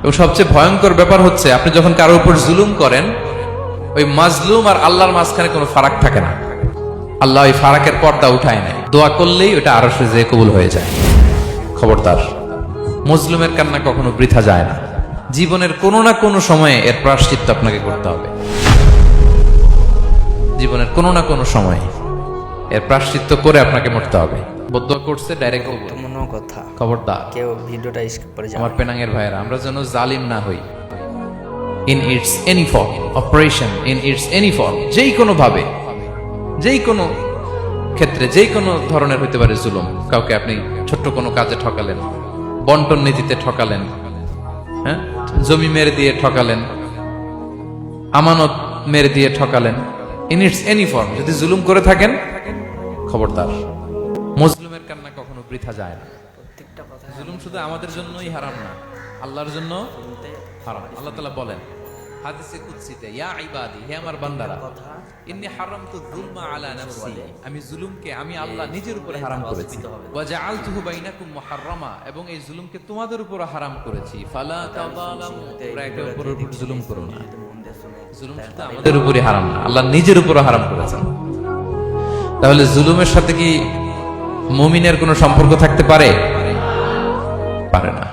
এবং সবচেয়ে ভয়ঙ্কর ব্যাপার হচ্ছে আপনি যখন কারোর উপর জুলুম করেন, ওই মাজলুম আর আল্লাহর মাঝখানে কোনো ফারাক থাকে না। আল্লাহ ওই ফারাকের পর্দা উঠায় নেয়, দোয়া করলেই ওটা আরশে যেয়ে কবুল হয়ে যায়। খবরদার, মজলুমের কান্না কখনো বৃথা যায় না। জীবনের কোনো না কোনো সময়ে এর প্রায়শ্চিত্ত আপনাকে করতে হবে। জীবনের কোনো না কোনো সময়ে এর প্রায়শ্চিত্ত করে আপনাকে মরতে হবে। বদুয়া করছে ডাইরেক্ট কোনো কথা খবরদার। কেউ ভিডিওটা স্কিপ করে যাবে। আমার পেনাঙ্গের ভাইয়েরা, আমরা যেন জালিম না হই। In it's any form, operation in it's any form, যেই কোনো ভাবে, যেই কোনো ক্ষেত্রে, যেই কোনো ধরনের হইতে পারে জুলুম। কাউকে আপনি ছোট্ট কোনো কাজে ঠকালেন, বন্টন নীতিতে ঠকালেন, হ্যাঁ, জমি মেরে দিয়ে ঠকালেন, আমানত মেরে দিয়ে ঠকালেন, ইন ইটস এনি ফর্ম যদি জুলুম করে থাকেন, খবরদার, মজলুমের কান্না কখনো বৃথা যায় না। প্রত্যেকটা কথা জুলুম শুধু আমাদের জন্যই হারাম না, আল্লাহর জন্য হারাম। আল্লাহ তাআলা বলেন হাদিসে কুদসিতে, ইয়া ইবাদি, হে আমার বান্দারা, কথা ইন্নী হারামতু যুলমা আলা নাফসি, আমি জুলুমকে আমি আল্লাহ নিজের উপরে হারাম করেছি। ওয়া জাআলতুহু বাইনাকুম মুহাররামা, এবং এই জুলুমকে তোমাদের উপর হারাম করেছি। ফালা তাযালামু, তোমরা একে অপরের উপর জুলুম করো না। মন দিয়ে শুনে জুলুম শুধু আমাদের উপরই হারাম না, আল্লাহ নিজের উপরও হারাম করেছেন। তাহলে জুলুমের সাথে কি মুমিনের কোনো সম্পর্ক থাকতে পারে? পারে না।